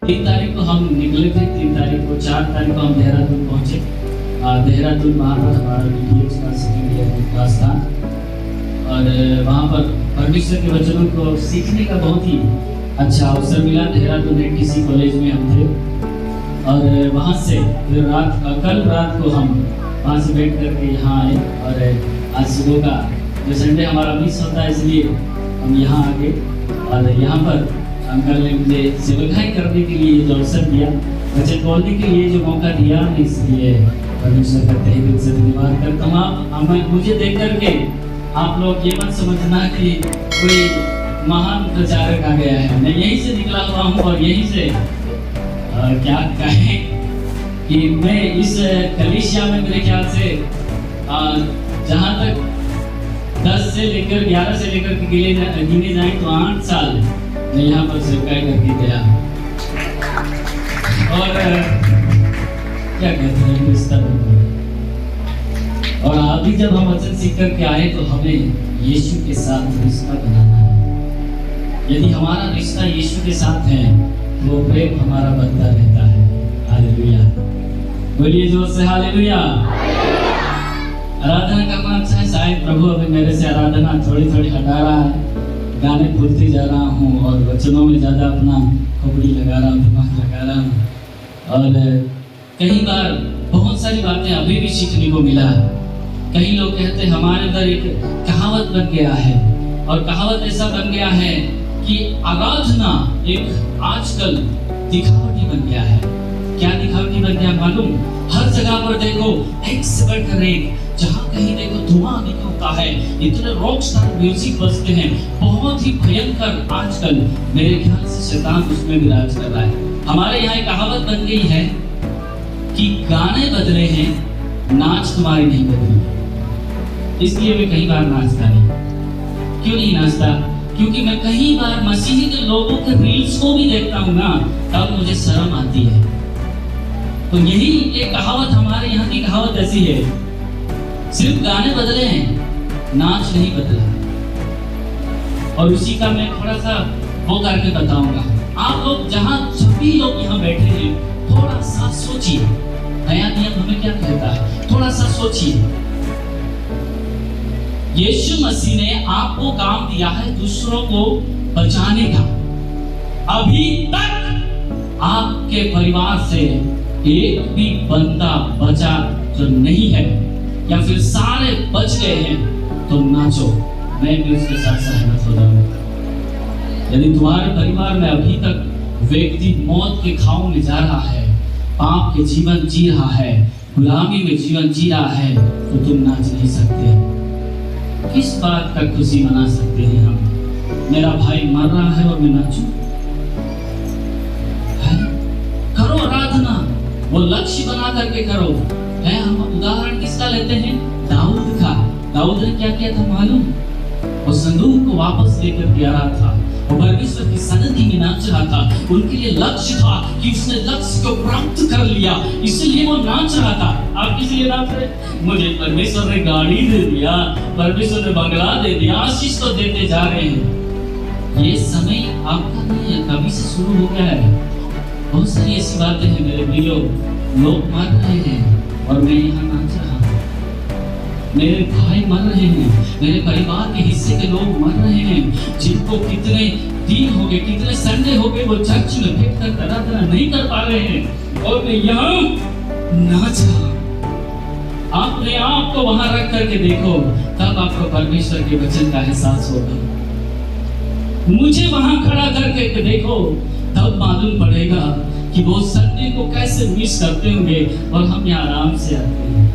3 तारीख को हम निकले थे। 3 तारीख को 4 तारीख को हम देहरादून पहुंचे। देहरादून वहाँ पर हमारा BTS का सेकेंड ईयर की क्लास था और वहाँ पर परमेश्वर के वचनों को सीखने का बहुत ही अच्छा अवसर मिला। देहरादून किसी कॉलेज में हम थे और वहाँ से फिर कल रात को हम वहाँ से बैठ करके यहाँ आए और आज सुबह का जो संडे हमारा मिस होता है इसलिए हम यहाँ आ गए और यहाँ पर अंकल ने मुझे सेवकाई करने के लिए जो अवसर दिया, वचन बोलने के लिए जो मौका दिया, इसलिए परमेश्वर का तहे दिल से धन्यवाद करता हूँ। मुझे देख करके आप लोग ये मत समझना कि कोई महान प्रचारक आ गया है। मैं यहीं से निकला हुआ हूँ और यहीं से क्या कहें कि मैं इस कलीसिया में मेरे ख्याल से जहाँ तक 10 से लेकर 11 से लेकर गिने जाए तो 8 साल मैं यहाँ पर सेवकाई करके गया और क्या कहते हैं रिश्ता बन। और अभी जब हम वचन सीख करके आए तो हमें यीशु के साथ रिश्ता बनाना है। यदि हमारा रिश्ता यीशु के साथ है वो प्रेम हमारा बनता रहता है। हालेलुया, बोलिए जोर से हालेलुया। आराधना करना अच्छा है। शायद प्रभु अभी मेरे से आराधना थोड़ी थोड़ी हटा रहा है। गाने भूलते जा रहा हूँ और वचनों में ज़्यादा अपना खोपड़ी लगा रहा हूँ, दिमाग लगा रहा हूँ और कई बार बहुत सारी बातें अभी भी सीखने को मिला। कई लोग कहते हैं हमारे अंदर एक कहावत बन गया है और कहावत ऐसा बन गया है कि आराधना एक आजकल दिखावटी बन गया है। क्या दिखावटी बन गया मालूम? हर जगह पर देखो एक से बढ़कर एक, जहाँ कहीं देखो धुआं निकलता है, इतने रॉक स्टार म्यूजिक बजते हैं, बहुत ही भयंकर। आजकल मेरे ख्याल से शैतान उसमें भी राज कर रहा है। हमारे यहाँ एक कहावत बन गई है कि गाने बदले हैं, नाच तुम्हारी नहीं बदली। इसलिए मैं कई बार नाचता नहीं। क्यों नहीं नाचता? क्योंकि मैं कई बार मसीही के लोगों के रील्स को भी देखता हूँ ना, तब मुझे शर्म आती है। तो यही एक कहावत हमारे यहाँ की कहावत ऐसी है, सिर्फ गाने बदले हैं, नाच नहीं बदला। और उसी का मैं थोड़ा सा वो करके बताऊंगा। आप लोग जहाँ सभी लोग यहाँ बैठे हैं, थोड़ा सा सोचिए, नया नियम हमें क्या कहता है, थोड़ा सा सोचिए। यीशु मसीह ने आपको काम दिया है दूसरों को बचाने का। अभी तक आपके परिवार से एक भी बंदा बचा जो नहीं है, या फिर सारे बच गए हैं, तो नाचो, मैं भी उसके साथ सहमत हो जाऊंगा। यदि तुम्हारे परिवार में अभी तक व्यक्ति मौत के खाओ में जा रहा है, पाप के जीवन जी रहा है, गुलामी में जीवन जी रहा है, तो तुम नाच नहीं सकते। किस बात का खुशी मना सकते हैं हम? मेरा भाई मर रहा है और मैं नाचूं? करो आराधना, वो लक्ष्य बना करके करो। है, हम उदाहरण किसका लेते हैं? दाऊद का। दाऊद ने क्या किया था मालूम? वो संदूक को वापस लेकर के आ रहा था, वो परमेश्वर की सन्निधि में नाच रहा था। उनके लिए लक्ष्य था कि उसने लक्ष्य को प्राप्त कर लिया, इसलिए वो नाच रहा था। आप किस लिए नाच रहे? मुझे परमेश्वर ने गाड़ी दे दिया, परमेश्वर ने बंगला दे दिया, आशीष तो देते जा रहे हैं। ये समय आपका नहीं है, कभी से शुरू हो गया है। बहुत सारी ऐसी बातें हैं मेरे प्रियो, लोग मर रहे हैं और मैं यहाँ नाच रहा हूँ। मेरे भाई मर रहे हैं, मेरे परिवार के हिस्से के लोग मर रहे हैं, जिनको कितने दिन हो गए, कितने संडे हो गए वो चर्च में बैठ कर आराधना नहीं कर पा रहे हैं और मैं यहाँ नाच रहा हूँ। अपने आप को वहां रख करके देखो, तब आपको परमेश्वर के वचन का एहसास होगा। मुझे वहां खड़ा करके देखो, तब मालूम पड़ेगा कि वो संडे को कैसे मिस करते होंगे और हम यहाँ आराम से आते हैं।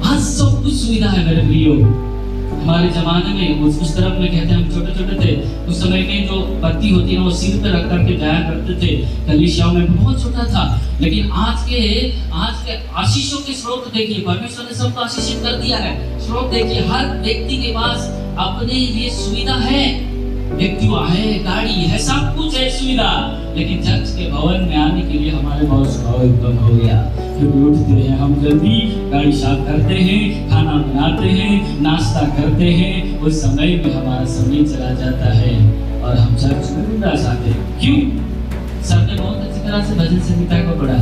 आज सब कुछ सुविधा है मेरे प्रियो। हमारे जमाने में उस तरफ में कहते हैं, हम छोटे छोटे थे उस समय में जो पत्ती होती है वो सिर पे रख करके जाया करते थे कलीसियाओं में, बहुत छोटा था। लेकिन आज के आशीषों के स्रोत देखिए, परमेश्वर ने सबको आशीषित कर दिया है। स्रोत देखिए, हर व्यक्ति के पास अपने लिए सुविधा है, एक्टिवा है, गाड़ी है, सब कुछ है सुविधा। लेकिन चर्च के भवन में आने के लिए हमारे बहुत स्वभाव एकदम हो गया। क्योंकि उठते हैं हम जल्दी, गाड़ी साफ करते हैं, खाना बनाते हैं, नाश्ता करते हैं, उस समय में हमारा समय चला जाता है और हम चर्च में उदास आते हैं। क्यों? सबने बहुत अच्छी तरह से भजन संहिता को पढ़ा।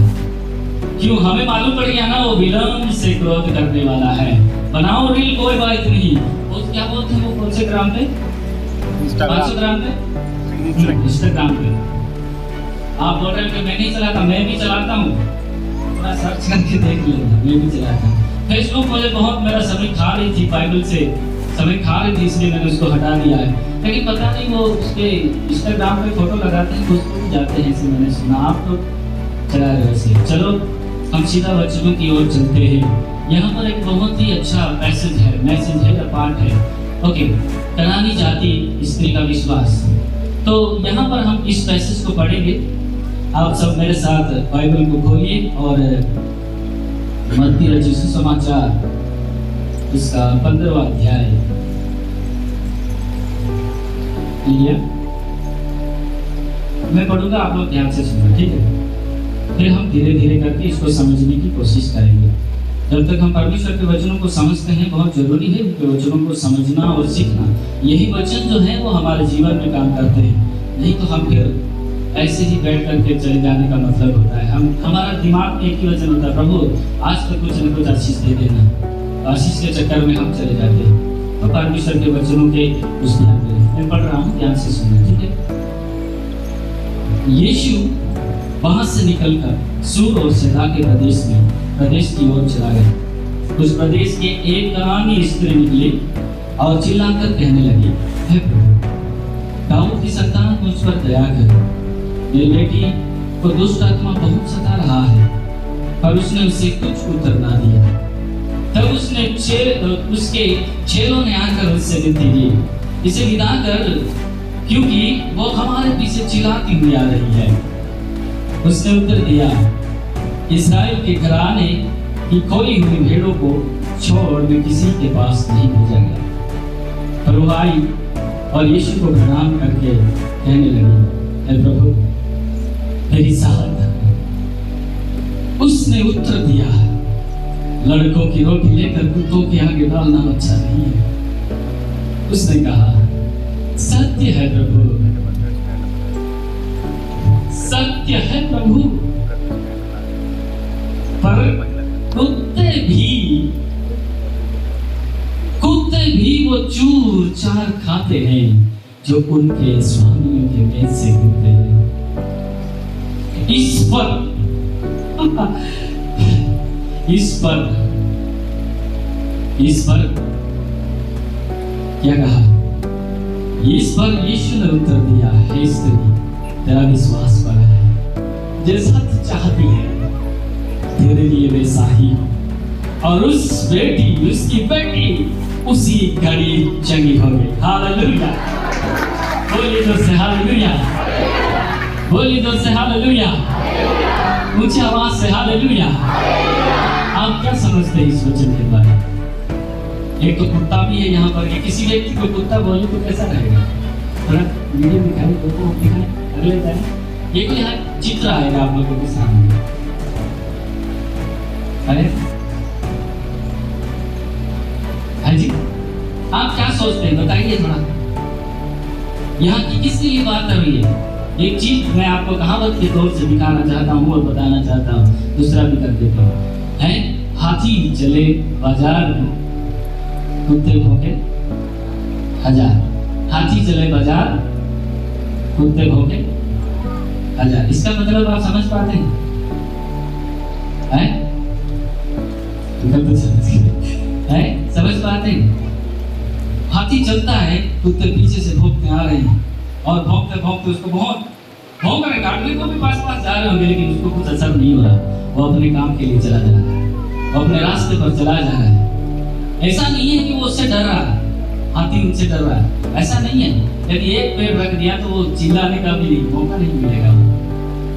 क्यों? हमें मालूम पड़ गया ना वो विलंब से क्रोध करने वाला है। बनाओ रील, कोई बात नहीं। वो क्या बोलते हैं वो कौन से ग्राम पे? 500 ग्राम पे, इंस्टाग्राम पे। आप बोल रहे हो कि मैं नहीं चलाता, मैं भी चलाता हूँ। थोड़ा सर्च करके देख लेना, मैं भी चलाता हूँ। फेसबुक मुझे बहुत, मेरा समय खा रही थी, बाइबल से समय खा रही थी, इसलिए मैंने उसको हटा दिया है। लेकिन पता नहीं वो उसके इंस्टाग्राम पे फोटो लगाते हैं, उसको भी जाते हैं, ऐसे मैंने सुना। आप तो चला रहे वैसे। चलो हम सीधा वचनों की ओर चलते हैं। यहाँ पर एक बहुत ही अच्छा मैसेज है या पाठ है। ओके, कनानी जाति स्त्री का विश्वास। तो यहाँ पर हम इस पैसेज को पढ़ेंगे। आप सब मेरे साथ बाइबल को खोलिए और मत्ती रचित सुसमाचार इसका 15वां अध्याय लिया। मैं पढ़ूंगा, आप लोग ध्यान से सुनना, ठीक है? फिर हम धीरे धीरे करके इसको समझने की कोशिश करेंगे। जब तक हम परमेश्वर के वचनों को समझते हैं, बहुत जरूरी है उनके वचनों को समझना और सीखना। यही वचन जो है वो हमारे जीवन में काम करते हैं। नहीं तो हम फिर ऐसे ही बैठ करके चले जाने का मतलब होता है। हमारा दिमाग में एक ही वचन होता है, प्रभु आज तक कुछ न कुछ आशीष दे देना। आशीष के चक्कर में हम चले जाते हैं। तो परमेश्वर के वचनों के कुछ ध्यान दें। मैं पढ़ रहा हूँ, ध्यान से सुनना, ठीक है? यीशु वहां से निकलकर सूर और सैदा के प्रदेश की ओर चला गया। उस प्रदेश के एक कनानी स्त्री निकली और चिल्लाकर कहने लगी, हे प्रभु, दाऊद की संतान मुझ पर दया कर। मेरी बेटी को दुष्ट आत्मा बहुत सता रहा है। पर उसने उसे कुछ उत्तर ना दिया। तब उसके चेलों ने आकर उससे विनती की, इसे विदा कर, क्योंकि वो हमारे पीछे चिल्लाती हुई आ रही है। उसने उत्तर दिया, इस्राएल के घराने की खोई हुई भेड़ों को छोड़ मैं किसी के पास नहीं भेजा गया। पर वो आई और यीशु को प्रणाम करके कहने लगी, हे प्रभु, मेरी सहायता। उसने उत्तर दिया, लड़कों की रोटी लेकर कुत्तों के आगे डालना अच्छा नहीं है। उसने कहा, सत्य है प्रभु, सत्य है प्रभु, पर कुत्ते भी वो चूर चार खाते हैं जो उनके स्वामियों के मेज से गिरते हैं। इस पर क्या कहा? इस पर यीशु ने उत्तर दिया, हे स्त्री, तेरा विश्वास बड़ा है, जैसा तू चाहती है तेरे लिए वैसा ही हो। और उसकी बेटी उसी घड़ी चंगी हो गई। हालेलुया, बोलिए जोर से हालेलुया, बोलिए जोर से हालेलुया, ऊंची आवाज से हालेलुया। आप क्या समझते हैं इस वचन के बारे में? एक तो कुत्ता भी है यहाँ पर। किसी व्यक्ति को कुत्ता बोले तो कैसा रहेगा? थोड़ा वीडियो दिखाएं, फोटो दिखाएं, अगले जाए। एक यहाँ चित्र आएगा आप लोगों के सामने। अरे हाँ जी, आप क्या सोचते हैं बताइए थोड़ा। यहाँ की किसके लिए बात कर रही है? एक चीज मैं आपको कहावत के तौर से दिखाना चाहता हूँ और बताना चाहता हूँ, दूसरा भी कर देता हूँ। है, हाथी चले बाजार में, कुत्ते भौंके हजार। हाथी चले बाजार, कुत्ते भौंके हजार। इसका मतलब आप समझ पाते हैं? समझ पाते हैं? हाथी चलता है, कुत्ते पीछे से भौंकते आ रहे हैं और भौंकते भौंकते उसको भौंक रहे, काटने को भी पास जा रहे होंगे, लेकिन उसको कुछ असर नहीं हो रहा। वो अपने काम के लिए चला जा रहा है, वो अपने रास्ते पर चला जा रहा है। ऐसा नहीं है कि वो उससे डर रहा है, हाथी उनसे डर रहा है, ऐसा नहीं है। यदि एक पैर रख दिया तो वो चिल्लाने का भी मौका नहीं मिलेगा,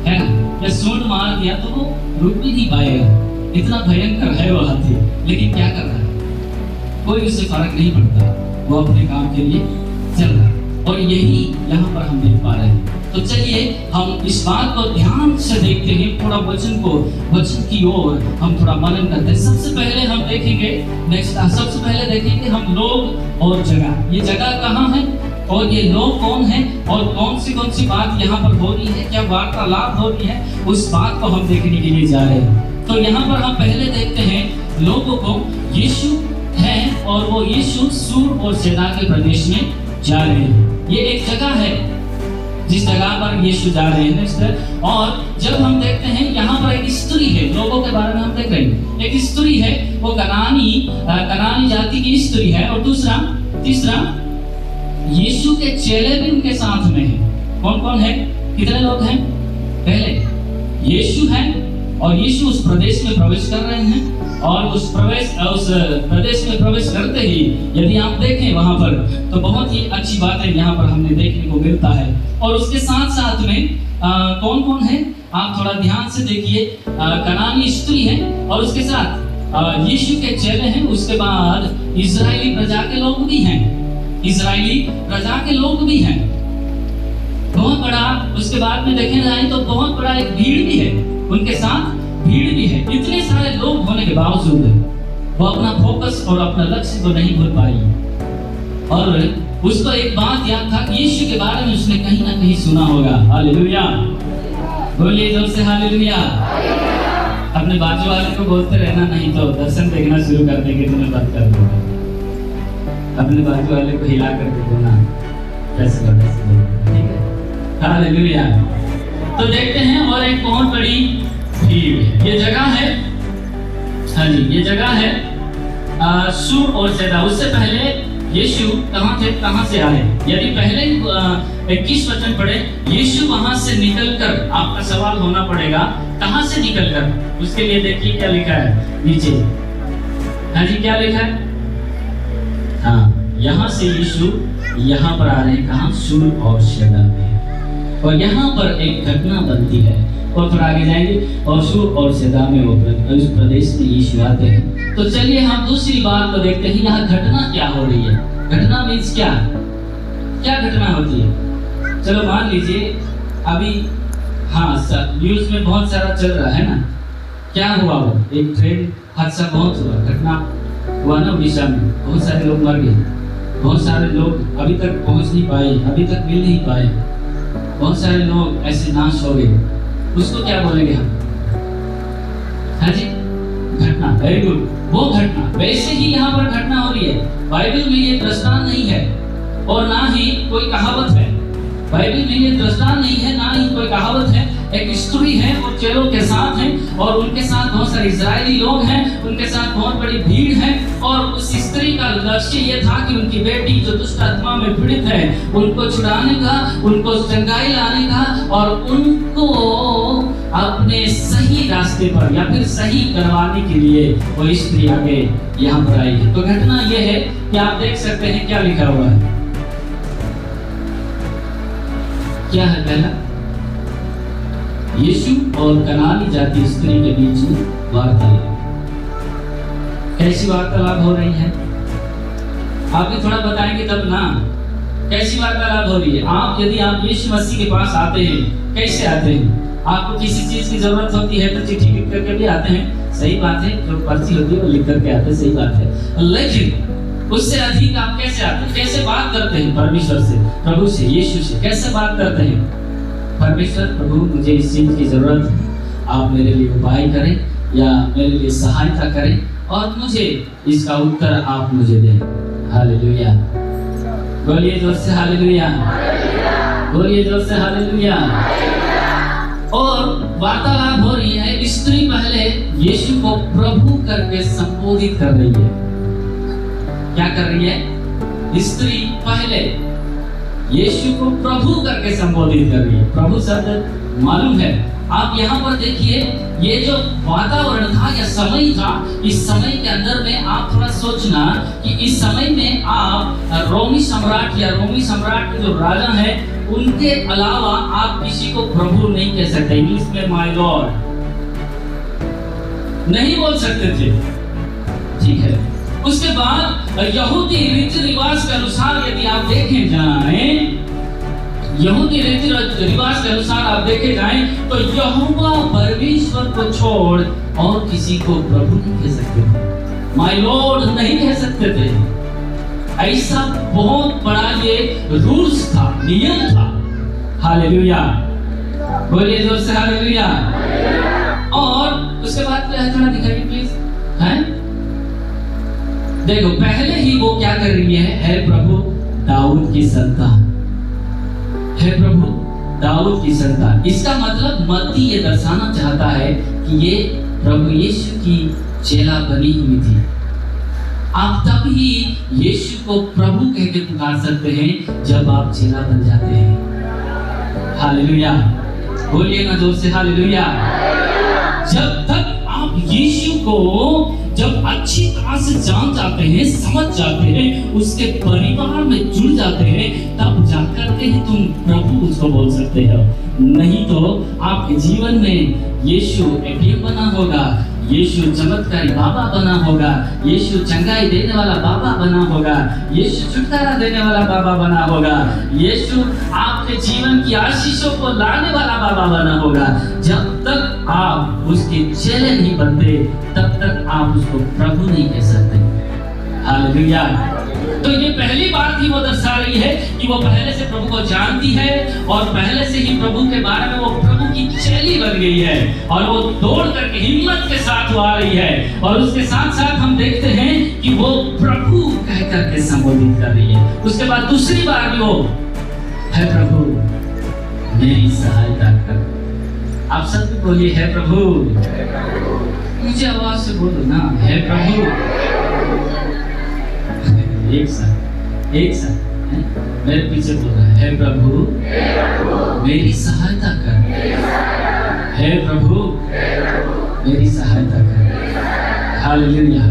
है ना? या सूंड मार दिया तो वो रुक भी नहीं पाएगा। इतना भयंकर है वो हाथी, लेकिन क्या कर रहा है? कोई उससे फर्क नहीं पड़ता, वो अपने काम के लिए चल रहा है। और यही यहाँ पर हम देख पा रहे हैं। तो चलिए हम इस बात को ध्यान से देखते हैं, थोड़ा वचन की ओर हम थोड़ा मनन करते हैं। सबसे पहले हम देखेंगे, सबसे पहले देखेंगे हम लोग और जगह। ये जगह कहाँ है? और ये लोग कौन हैं और कौन सी बात यहाँ पर हो रही है, क्या वार्तालाप हो रही है, उस बात को हम देखने के लिए जा रहे हैं। तो यहाँ पर हम पहले देखते हैं लोगों को यीशु है और वो यीशु सूर और सैदा के प्रदेश में जा रहे हैं। ये एक जगह है जिस जगह पर यीशु जा रहे हैं। और जब हम देखते हैं यहाँ पर एक स्त्री है, लोगों के बारे में हम देख रहे हैं, एक स्त्री है, वो कनानी जाति की स्त्री है। और तीसरा यीशु के चेले भी उनके साथ में है। कौन कौन है, कितने लोग हैं? पहले यीशु है और यीशु उस प्रदेश में प्रवेश कर रहे हैं। और उस प्रदेश में प्रवेश करते ही यदि आप देखें वहां पर तो बहुत ही अच्छी बातें यहाँ पर हमें देखने को मिलता है। और उसके साथ साथ में कौन कौन है आप थोड़ा ध्यान से देखिए। कनानी स्त्री है और उसके साथ यीशु के चेले हैं। उसके बाद इजरायली प्रजा के लोग भी हैं, बहुत बड़ा। उसके बाद में देखे जाए तो बहुत बड़ा एक भीड़ भी है, उनके साथ भीड़ भी है। इतने सारे लोग होने के बावजूद वो अपना फोकस और अपना लक्ष्य को नहीं भूल पाई। और उसको एक बात याद था कि यीशु के बारे में उसने कहीं ना कहीं सुना होगा। हालेलुया, बोलिए जोर से हालेलुया। अपने बाजू वाले को बोलते रहना, नहीं तो दर्शन देखना शुरू कर देंगे, तुम्हें बंद कर दूंगा। अपने बाजू वाले को हिला करके बोलना, कैसे बोलना, ठीक है? हालेलुया। तो देखते हैं और एक बहुत बड़ी भीड़, ये जगह है, हाँ जी, ये जगह है सूर और सैदा। उससे पहले यीशु कहाँ से आए? यदि पहले 21 वचन पढ़े, यीशु वहां से निकलकर, आपका सवाल होना पड़ेगा कहां से निकलकर। उसके लिए देखिए क्या लिखा है नीचे। हाँ जी, क्या लिखा है? हाँ, यहाँ से यीशु यहाँ पर आ रहे हैं, कहाँ? सूर और सैदा में। और यहाँ पर एक घटना बनती है और फिर आगे जाएंगे। और सूर और सैदा में वो उस प्रदेश में यीशु आते हैं। तो चलिए हम दूसरी बात को देखते हैं, यहाँ घटना क्या हो रही है। घटना मीन्स क्या घटना होती है? चलो मान लीजिए अभी न्यूज में बहुत सारा चल रहा है ना, क्या हुआ? वो एक ट्रेन हादसा बहुत हुआ, घटना हुआ ना उड़ीसा में, बहुत सारे लोग मर गए, बहुत सारे लोग अभी तक पहुंच नहीं पाए, अभी तक मिल नहीं पाए, बहुत सारे लोग ऐसे नाश हो गए। उसको क्या बोलेंगे हम? हाँ जी, घटना। वेरी गुड, वो घटना। वैसे ही यहाँ पर घटना हो रही है। बाइबल में ये दृष्टांत नहीं है और ना ही कोई कहावत है। बाइबल में ये दृष्टांत नहीं है, ना ही कोई कहावत है। एक स्त्री है, वो चेलों के साथ है और उनके साथ बहुत सारे इजरायली लोग हैं, उनके साथ बहुत बड़ी भीड़ है। और उस स्त्री का लक्ष्य ये था कि उनकी बेटी जो दुष्ट आत्मा में पीड़ित है, उनको छुड़ाने का, उनको चंगाई लाने का और उनको अपने सही रास्ते पर या फिर सही करवाने के लिए वो स्त्री आगे यहाँ पर आई है। तो घटना ये है कि आप देख सकते हैं क्या लिखा हुआ है। क्या है? पहला, यीशु और कनानी जाति स्त्री के बीच में वार्तालाप। कैसी वार्तालाप हो रही है? आप भी थोड़ा बताएंगे तब ना, कैसी वार्तालाप हो रही है? यदि आप यीशु मसीह के पास आते हैं, कैसे आते हैं? आपको किसी चीज की जरूरत होती है तो चिट्ठी लिख करके भी आते हैं, सही बात है, जो पर्ची होती है वो लिख करके आते हैं, सही बात है। लेकिन उससे अधिक आप कैसे आते हैं? कैसे बात करते हैं परमेश्वर से, प्रभु से, यीशु से? कैसे बात करते हैं? परमेश्वर, प्रभु मुझे इस चीज की जरूरत है, आप मेरे लिए उपाय करें या मेरे लिए सहायता करें और मुझे इसका उत्तर आप मुझे दें। हालेलुया, बोलिए जोर से हालेलुया, बोलिए जोर से हालेलुया। और वार्तालाप हो रही है। स्त्री पहले यीशु को प्रभु करके संबोधित कर रही है। क्या कर रही है? स्त्री पहले यीशु को प्रभु करके संबोधित कर रही है। प्रभु शब्द मालूम है। आप यहाँ पर देखिए, ये जो वातावरण था या समय था, इस समय के अंदर में आप थोड़ा सोचना कि इस समय में आप रोमी सम्राट या रोमी सम्राट के जो राजा है, उनके अलावा आप किसी को प्रभु नहीं कह सकते। इंग्लिश में माय लॉर्ड नहीं बोल सकते थे, ठीक है। उसके बाद यहूदी रीति रिवाज के अनुसार यदि आप देखे जाएं, यहूदी रीति रिवाज के अनुसार आप देखे जाएं तो यहोवा परमेश्वर को छोड़ और किसी को प्रभु नहीं कह सकते थे, माय लॉर्ड नहीं कह सकते थे। ऐसा बहुत बड़ा ये रूल्स था, नियम था। हालेलुया, बोलिए जोर से हालेलुया। और उसके बाद क्या है, थोड़ा दिखाइए प्लीज। हैं, देखो पहले ही वो क्या कर रही है प्रभु दाऊद की संतान, है प्रभु दाऊद की संतान। इसका मतलब मत्ती ये दर्शाना चाहता है कि ये प्रभु यीशु की चेला बनी हुई थी। आप तब ही यीशु को प्रभु कह के पुकार सकते हैं जब आप चेला बन जाते हैं। हालेलुया, बोलिए ना जोर से हालेलुया। जब तक आप यीशु को जब अच्छी तरह से जान जाते हैं, समझ जाते हैं, उसके परिवार में जुड़ जाते हैं, तब जाकर के ही तुम प्रभु उसको बोल सकते हो। नहीं तो आपके जीवन में यीशु एटीएम बना होगा, यीशु चमत्कारी बाबा बना होगा, यीशु चंगाई देने वाला बाबा बना होगा, यीशु छुटकारा देने वाला बाबा बना होगा, यीशु आपके जीवन की आशीषों को लाने वाला बाबा बना होगा। जब तक आप उसके चेले नहीं बनते, तब तक आप उसको प्रभु नहीं कह सकते। हालेलुया। तो ये पहली बात ही वो दर्शा रही है कि वो पहले से प्रभु को जानती है और पहले से ही प्रभु के बारे में वो प्रभु की चेली बन गई है और वो दौड़ करके हिम्मत के साथ वो आ रही है। और उसके साथ साथ हम देखते हैं कि वो प्रभु कह करके संबोधित कर रही है। उसके बाद दूसरी बार भी वो है प्रभु मेरी सहायता कर। आप सब भी बोलिए है प्रभु, मुझे आवाज से बोलो ना, है प्रभु। एक साथ मेरे पीछे बोल रहा है प्रभु मेरी सहायता कर, है प्रभु मेरी सहायता कर। Hallelujah,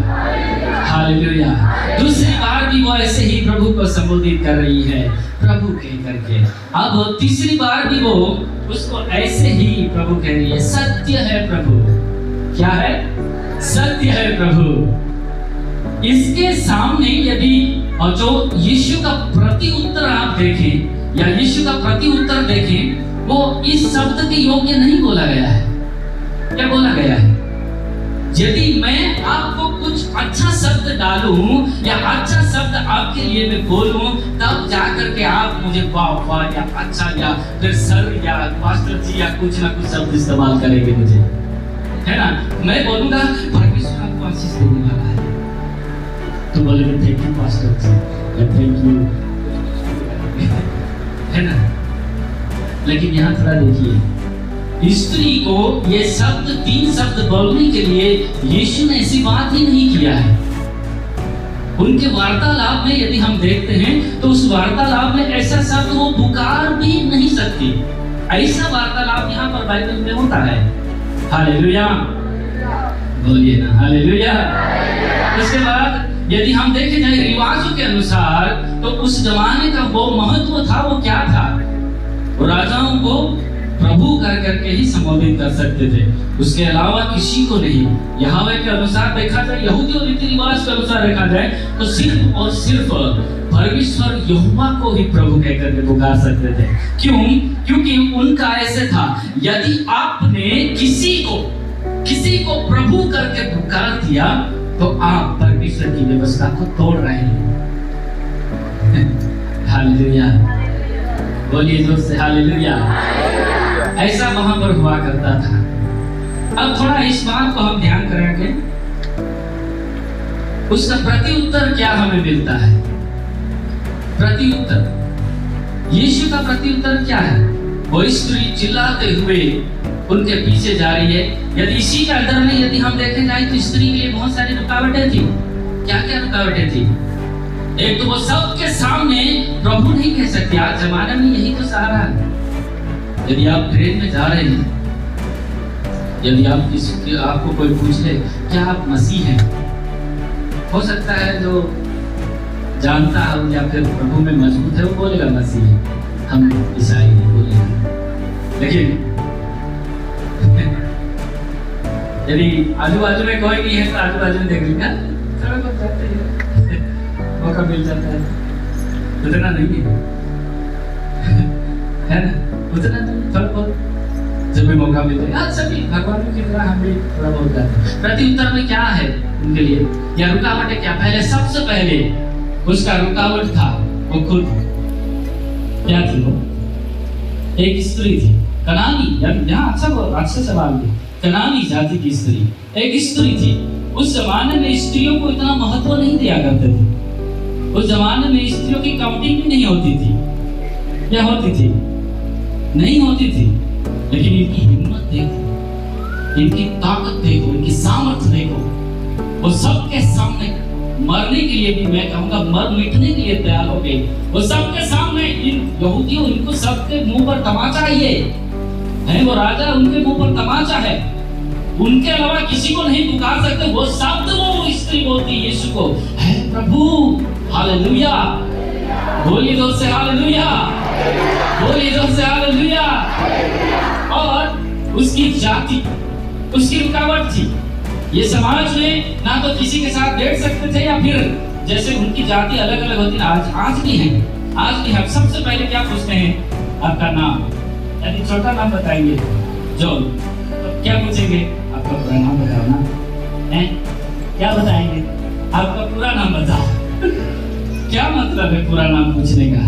hallelujah. दूसरी बार भी वो ऐसे ही प्रभु को संबोधित कर रही है प्रभु कह करके। अब तीसरी बार भी वो उसको ऐसे ही प्रभु कह रही है, सत्य है प्रभु। क्या है? सत्य है प्रभु। इसके सामने यदि जो यीशु का प्रति उत्तर आप देखें या यीशु का प्रति उत्तर देखें, वो इस शब्द के योग्य नहीं बोला गया है। क्या बोला गया है? यदि मैं आपको कुछ अच्छा शब्द डालूं या अच्छा शब्द आपके लिए मैं बोलूं, तब जाकर के आप मुझे वाह वाह या अच्छा या फिर सर या पास्टर जी या कुछ ना कुछ शब्द इस्तेमाल करेंगे मुझे, है ना। मैं बोलूंगा परमेश्वर आपको आशीष देने वाला है, तो बोलेंगे थैंक यू पास्टर जी या थैंक यू, है ना। लेकिन यहाँ थोड़ा देखिए, स्त्री को ये शब्द 3 शब्द बोलने के लिए यीशु ने ऐसी बात ही नहीं किया है। उनके वार्तालाप में यदि हम देखते हैं तो उस वार्तालाप में ऐसा शब्द वो पुकार भी नहीं सकती। ऐसा वार्तालाप यहाँ पर बाइबल में होता है। हालेलुया, बोलिए ना हालेलुया। उसके बाद यदि हम देखे जाए रिवाजों के अनुसार, तो उस जमाने का वो महत्व था, वो क्या था? वो राजाओं को प्रभु कर करके ही संबोधित कर सकते थे, उसके अलावा किसी को नहीं। यहोवा के अनुसार देखा जाए, यहूदी रीति रिवाज के अनुसार देखा जाए, तो सिर्फ और सिर्फ परमेश्वर यहोवा को ही प्रभु कह करके पुकार सकते थे। क्यों? क्योंकि उनका ऐसे था, यदि आपने किसी को प्रभु करके पुकार दिया तो आप परमेश्वर की व्यवस्था को तोड़ रहे हैं। हालेलुया, बोलिए जोर से हालेलुया। ऐसा वहां पर हुआ करता था। अब थोड़ा इस बात को हम ध्यान करेंगे, उसका प्रति उत्तर क्या हमें मिलता है? प्रति उत्तर, यीशु का प्रति उत्तर क्या है? वो स्त्री चिल्लाते हुए उनके पीछे जा रही है। यदि इसी के अंदर में यदि हम देखें जाए तो स्त्री के लिए बहुत सारी रुकावटें थी। क्या क्या रुकावटें थी? एक तो वो सबके सामने प्रभु नहीं कह सकती। आज जमाने में यही तो सहारा है। यदि आप ट्रेन में जा रहे हैं, यदि आपको कोई पूछ ले क्या आप मसीह हैं, हो सकता है जो जानता है या फिर प्रभु में मजबूत है वो बोलेगा मसीह, हम ईसाई नहीं बोलेगा। लेकिन यदि आजू बाजू में कोई नहीं है तो आजू बाजू में देख लेगा, थोड़ा बहुत जाते हैं, मौका मिल जाता है। उतना नहीं है ना, उतना नहीं, थोड़ा बहुत जब भी मौका मिलता है। आज सभी भगवान की तरह हम भी थोड़ा बहुत जाते हैं। प्रति उत्तर में क्या है उनके लिए या रुकावटें क्या? पहले, सबसे पहले उसका रुकावट था वो खुद। क्या थी वो? एक स्त्री थी, कनानी। यहाँ अच्छा सवाल है। कनानी जाति की स्त्री, एक स्त्री थी। उस जमाने में स्त्रियों को इतना महत्व नहीं दिया करते थे। उस जमाने में स्त्रियों की काउंटिंग भी नहीं होती थी। क्या होती थी? नहीं होती थी। लेकिन इनकी हिम्मत देखो, इनकी ताकत देखो, इनकी सामर्थ्य देखो। वो सबके सामने मरने के लिए भी, मैं कहूँगा मर मिटने के लिए तैयार हो गई। वो सबके सामने, इन यहूदियों, इनको सबके मुंह पर तमाचा ये है। वो राजा, उनके मुंह पर तमाचा है। उनके अलावा किसी को नहीं पुकार सकते। वो शब्द वो स्त्री बोलती यीशु को, है प्रभु। हालेलुया, बोलिए जोर से हालेलुया, बोलिए जोर से हालेलुया। और उसकी जाति, उसकी रुकावट थी। ये समाज में ना तो किसी के साथ बैठ सकते थे, या फिर जैसे उनकी जाति अलग अलग होती है, आज भी है। आज भी हम सबसे पहले क्या पूछते हैं? आपका नाम, यानी छोटा नाम बताएंगे जॉन, तो क्या पूछेंगे? आपका पूरा नाम बताओ ना। हैं? क्या बताएंगे? आपका पूरा नाम बताओ। क्या मतलब है पूरा नाम पूछने का?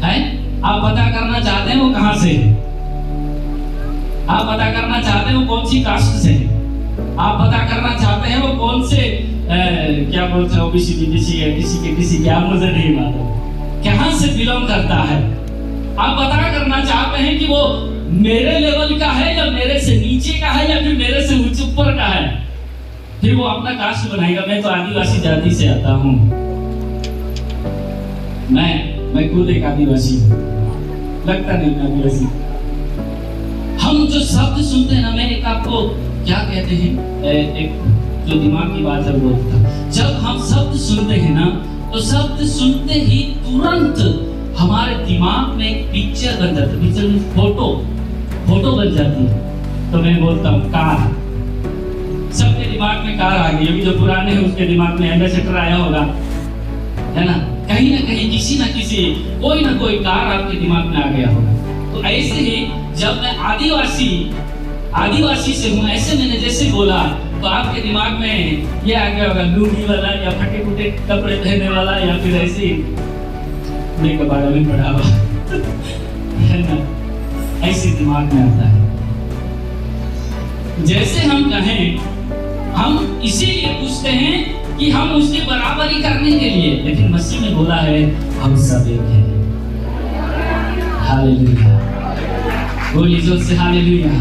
है? आप पता करना चाहते हैं वो कहाँ से है? आप पता करना चाहते हैं वो कौन सी कास्ट से है? आप पता करना चाहते हैं वो कौन से क्या बोलते हैं, ओबीसी, बीबीसी है, किसी क्या, मुझे नहीं मालूम कहाँ से बिलोंग करता है। आप पता करना चाहते हैं कि वो मेरे लेवल का है, या मेरे से नीचे का है, या फिर मेरे से ऊपर का है। फिर वो अपना कास्ट बनाएगा। मैं तो आदिवासी जाति से आता हूँ, मैं खुद एक आदिवासी हूँ। लगता नहीं मैं आदिवासी। हम जो शब्द सुनते हैं ना, मैं एक आपको क्या कहते हैं, एक जो दिमाग की बात है वो था। जब हम शब्द सुनते हैं ना, तो शब्द सुनते ही तुरंत हमारे दिमाग में एक पिक्चर बन जाती है। पिक्चर में फोटो बन जाती है। तो मैं बोलता हूँ कार। सबके दिमाग में कार आ गई। अभी जो पुराने हैं उसके दिमाग में एम्बेसडर आया होगा, है ना? कहीं ना कहीं किसी ना किसी, कोई ना कोई कार आपके दिमाग में आ गया होगा। तो ऐसे ही जब मैं आदिवासी से हूँ, ऐसे मैंने जैसे बोला, तो आपके दिमाग में ये आ गया होगा, लूंगी वाला, या फटे फुटे कपड़े पहनने वाला, या फिर ऐसे ही कबाड़ा में पड़ा हुआ, है ना? ऐसे दिमाग में आता है। जैसे हम कहें, हम इसीलिए पूछते हैं कि हम उसकी बराबरी करने के लिए, लेकिन मसीह ने बोला है हम सब एक हैं। हालेलुया, बोलिए जोर से हालेलुया,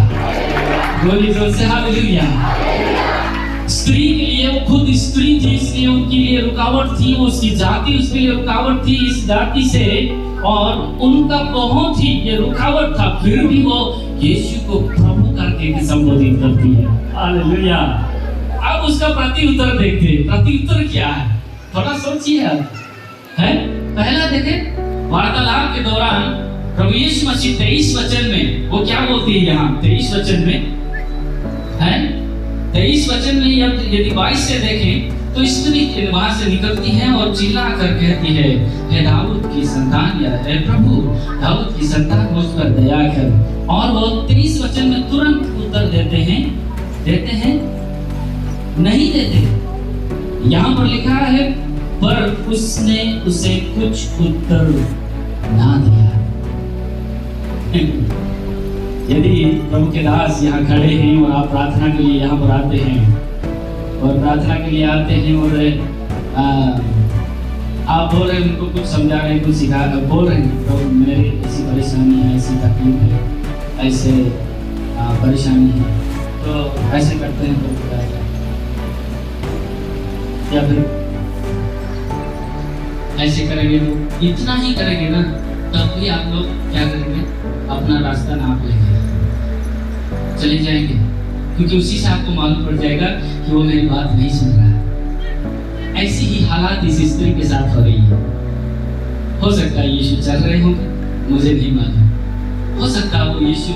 बोलिए जोर से हालेलुया। स्त्री के लिए, वो खुद स्त्री थी, इसलिए उनके लिए रुकावट थी। उसकी जाति उसके लिए रुकावट थी, इस जाति से, और उनका बहुत ही ये रुकावट था। फिर भी वो यीशु को प्रभु करके संबोधित करती है। हालेलुया। अब उसका प्रति उत्तर देखते हैं। प्रति उत्तर क्या है? थोड़ा सोचिए आप। है? पहला देखें, वार्तालाप के दौरान प्रभु यीशु मसीह 23 वचन में वो क्या बोलती है? यहाँ 23 वचन में है, 23 वचन में यदि 22 से देखें, तो स्त्री वहां से निकलती है और चिल्ला कर कहती है, हे दाऊद की संतान, या हे प्रभु दाऊद की संतान, मुझ पर दया कर। और वो 23 वचन में तुरंत उत्तर देते हैं नहीं देते। यहाँ पर लिखा है, पर उसने उसे कुछ उत्तर ना दिया। यदि प्रभु के दास यहाँ खड़े हैं और आप प्रार्थना के लिए यहाँ पर आते हैं, और प्रार्थना के लिए आते हैं, और आप बोल रहे हैं, उनको कुछ समझा रहे हैं, कुछ सिखा बोल रहे हैं, प्रभु मेरी ऐसी परेशानी है, ऐसी तकलीफ है, ऐसे परेशानी है, तो ऐसे करते हैं तो या फिर ऐसे करेंगे, तो इतना ही करेंगे ना, तब भी आप लोग क्या करेंगे? अपना रास्ता नाप लेंगे, चले जाएंगे, क्योंकि उसी से आपको मालूम पड़ जाएगा कि वो मेरी बात नहीं सुन रहा है। ऐसी ही हालात इस स्त्री के साथ हो रही है। हो सकता है यीशु चल रहे होंगे, मुझे नहीं मालूम। हो सकता है वो यीशु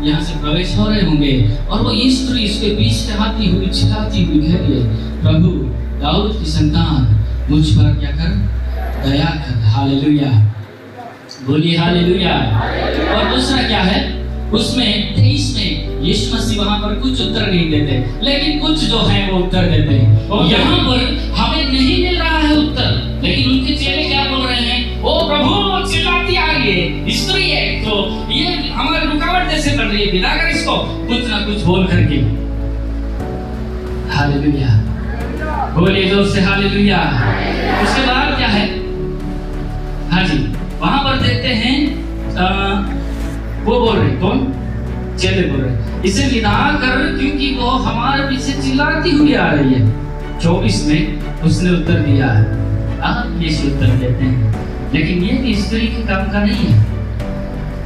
यहाँ से प्रवेश हो रहे होंगे, और वो स्त्री इसके बीच से आती हुई, चिल्लाती हुई कह रही है, प्रभु दाऊद की संतान, मुझ पर क्या कर? दया कर। हालेलुया, बोलिए हालेलुया। और दूसरा क्या है? उसमें 23 में यीशु मसीह वहां पर कुछ उत्तर नहीं देते, लेकिन कुछ जो है वो उत्तर देते हैं। और यहाँ पर हमें नहीं मिल रहा है उत्तर, बार रुकावट जैसे पड़ रही है, विदा कर इसको कुछ ना कुछ बोल करके। हालेलुया, बोलिए जोर से हालेलुया। उसके बाद क्या है? हाँ जी, वहां पर देखते हैं वो बोल रहे, कौन? चेले बोल रहे, इसे विदा कर क्योंकि वो हमारे पीछे चिल्लाती हुई आ रही है। 24 में उसने उत्तर दिया, आप यीशु उत्तर देते हैं, लेकिन ये भी स्त्री के काम का नहीं है।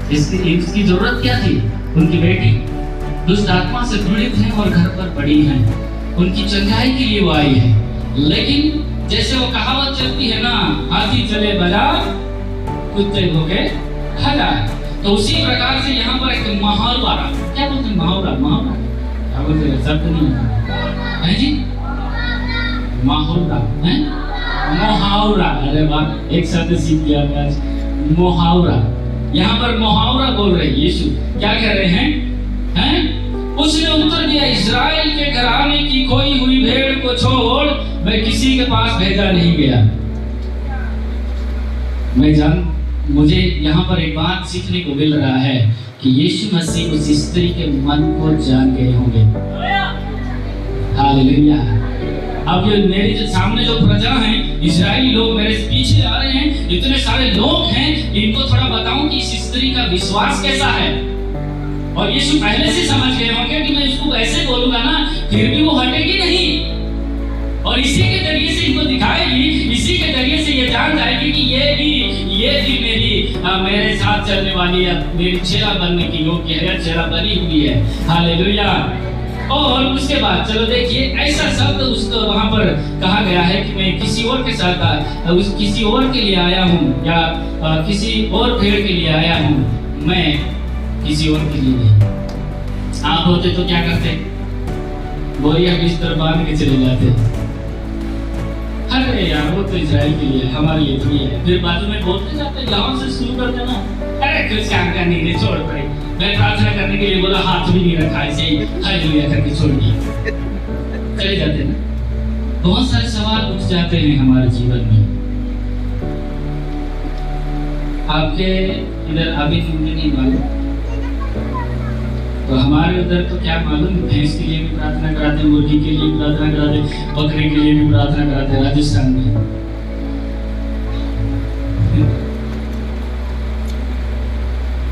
इसकी जरूरत क्या थी? उनकी बेटी दुष्ट आत्मा से पीड़ित है और घर पर पड़ी है, उनकी चंगाई के लिए वो आई है। लेकिन जैसे वो कहावत चलती है ना, हाथी चले बाजार कुत्ते भूखे हजार, तो उसी प्रकार से यहाँ पर एक मुहावरा, क्या बोलते हैं मुहावरा? क्या बोलते हैं? शब्द नहीं है जी, मुहावरा है, मुहावरा। अरे वाह, एक शब्द सीख लिया आज, मुहावरा। यहाँ पर मुहावरा बोल रहे यीशु, क्या कह रहे हैं? उसने उत्तर दिया, इस्राएल के घराने की खोई हुई भेड़ को छोड़ मैं किसी के पास भेजा नहीं गया। मुझे यहाँ पर एक बात सीखने को मिल रहा है कि यीशु मसीह उस स्त्री के मन को जान गए होंगे। हालेलुया। अब ये मेरे जो सामने जो प्रजा हैं, इस्राएली लोग मेरे पीछे आ रहे हैं, इतने सारे लोग हैं, इनको थोड़ा बताऊं कि इस स्त्री का विश्वास कैसा है। और यीशु पहले से समझ गए होंगे कि मैं इसको ऐसे बोलूंगा ना, फिर भी वो हटेगी नहीं, और इसी के जरिए से इनको दिखाएगी, इसी के जरिए से ये जान जाएगी कि ये भी मेरे साथ चलने वाली है, मेरी चेला बनने की योग्य है, चेला बनी हुई है। हालेलुया। और उसके बाद चलो देखिए, ऐसा शब्द उसको वहां पर कहा गया है कि मैं किसी और के साथ किसी और के लिए आया हूँ, या किसी और भेड़ के लिए आया हूँ, मैं किसी और के लिए नहीं। आप होते तो क्या करते? बोरिया बिस्तर बांध के चले जाते। अरे यार वो तो इस्राएल के लिए, हमारे लिए थोड़ी है। फिर बाजू में बोलते जाते, यहाँ से शुरू कर देना, अरे कुछ काम करने के लिए छोड़ पड़े, मैं प्रार्थना करने के लिए बोला, हाथ भी नहीं रखा, ऐसे ही हालेलुया करके छोड़ दिया, चले जाते ना। बहुत सारे सवाल उठ जाते हैं हमारे जीवन में। आपके इधर अभी मुझे नहीं मालूम, तो हमारे उधर तो क्या मालूम, भैंस के लिए भी प्रार्थना कराते, मुर्गी के लिए भी प्रार्थना कराते, बकरे के लिए भी प्रार्थना कराते राजस्थान में।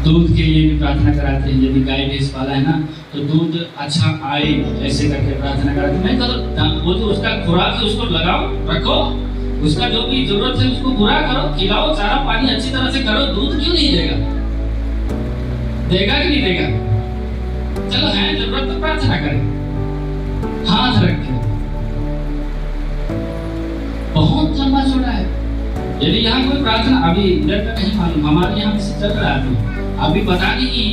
दूध के लिए भी प्रार्थना कराते हैं, यदि गाय भैंस पाला है ना तो दूध अच्छा आए, ऐसे करके प्रार्थना कराते। मैं कहता वो जो उसका खुराक है उसको लगाओ, रखो, उसका जो भी जरूरत है उसको पूरा करो, खिलाओ, चारा पानी अच्छी तरह से करो, दूध क्यों नहीं देगा? देगा कि नहीं देगा? चलो है जरूरत तो प्रार्थना करें, हाथ रखें। बहुत लंबा चौड़ा है। यदि यहाँ कोई प्रार्थना अभी इधर का नहीं मालूम, हमारे यहाँ से चल रहा है, अभी पता नहीं कि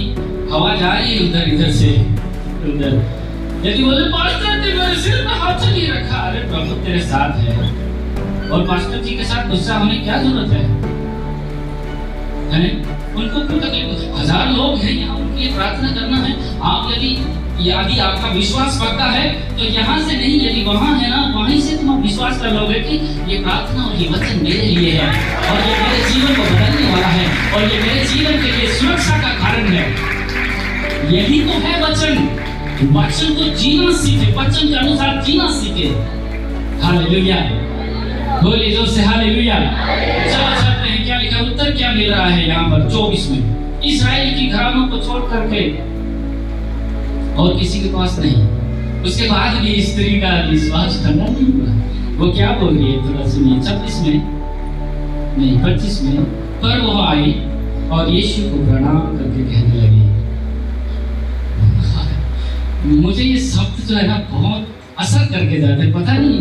हवा जा रही है उधर इधर से उधर। यदि बोले पास्टर ने मेरे सिर में हाथ नहीं रखा, अरे प्रभु तेरे साथ है, और पास्टर जी के साथ गुस्सा होने की क्या जरूरत है? उनको क्यों तकलीफ? 1000 लोग हैं यहाँ, उनके लिए प्रार्थना करना है। आप यदि आपका विश्वास पक्का है तो यहाँ से नहीं, यदि वहाँ है ना, वहीं से तुम विश्वास कर लोगे कि ये प्रार्थना और ये वचन मेरे लिए है, और ये मेरे जीवन को बदलने वाला है, और ये मेरे जीवन के लिए सुरक्षा का कारण है। यही तो है वचन। वचन को जीना सीखे, वचन के अनुसार जीना सीखे। हालेलुया, बोलिए जोर से हालेलुया। चलो चलते हैं, क्या लिखा, उत्तर क्या मिल रहा है यहाँ पर 24 में? इस्राएल की घरानों को छोड़ करके और किसी के पास नहीं। उसके बाद भी स्त्री का विश्वास ठंडा नहीं हुआ। वो क्या बोल रही है, थोड़ा सुनिए। 26 में नहीं 25 में, पर वो आई और यीशु को प्रणाम करके कहने लगी। मुझे ये शब्द जो है ना बहुत असर करके जाते, पता नहीं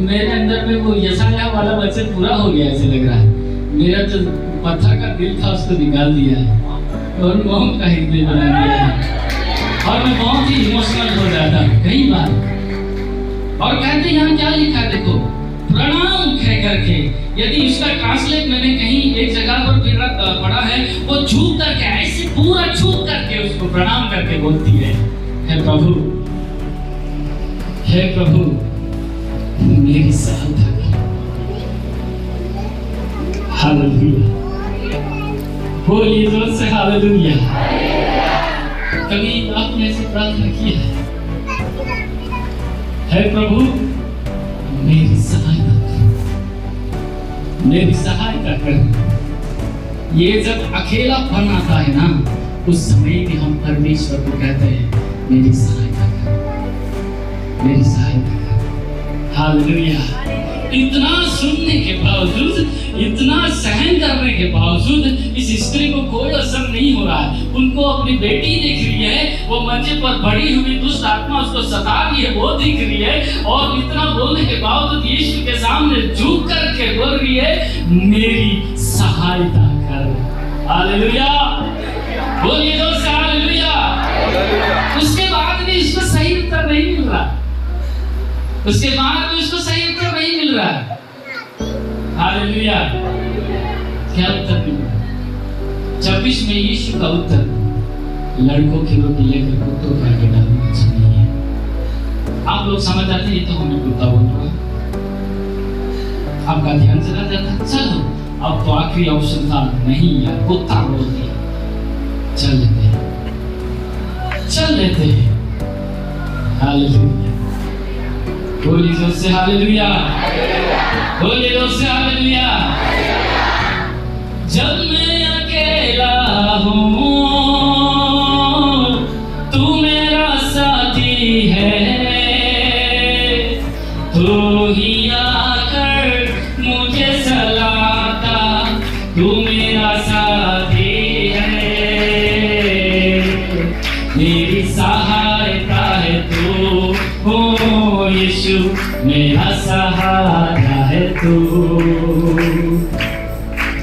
मेरे अंदर में वो यशाया वाला वचन पूरा हो गया ऐसे लग रहा है। मेरा जो पत्थर का दिल था उसको निकाल दिया है और मोहम्मद का हृदय बना दिया है, और मैं बहुत ही इमोशनल हो जाता कई बार। और कहते यहाँ क्या लिखा देखो, प्रणाम कह करके। यदि इसका ट्रांसलेट मैंने कहीं एक जगह पर पढ़ा है, वो झुक करके, ऐसे पूरा झुक करके उसको प्रणाम करके बोलती है, हे प्रभु, हे प्रभु मेरी सहायता। हालेलुया। बोलिए जोर से हालेलुया। कभी आपने ऐसे प्रार्थना की है प्रभु मेरी सहायता कर। ये जब अकेलापन आता है ना, उस समय भी हम परमेश्वर को कहते हैं मेरी सहायता कर। हालेलुया। इतना सुनने के बावजूद, इतना सहन करने के बावजूद इस स्त्री को कोई असर नहीं हो रहा है। उनको अपनी बेटी दिख रही है, वो मंचे पर पड़ी हुई दुष्ट आत्मा उसको सता रही है, वो दिख रही है, और इतना बोलने के बावजूद यीशु के सामने झुक करके बोल रही है मेरी सहायता कर। हालेलुया। बोलिए जोर से हालेलुया। उसके बाद भी इसको सही उत्तर नहीं मिल रहा। हालेलुया। क्या उत्तर मिला? 26 में यीशु का उत्तर, लड़कों की रोटी लेकर कुत्तों के आगे डालना अच्छा नहीं है। आप लोग समझ आते हैं तो हमें कुत्ता बोल रहा है, आपका ध्यान चला जाता। चलो अब तो आखिरी ऑप्शन था, नहीं यार कुत्ता बोल दिया, चल लेते हैं। हालेलुया। बोलिए जोर से हालेलुया। बोलिए जोर से हालेलुया। जब मैं अकेला हूँ तू मेरा साथी है, तू ही आकर मुझे सलाहता, तू मेरा साथी है, मेरी सहायता है तू, ओ यीशु मेरा सहारा है तू,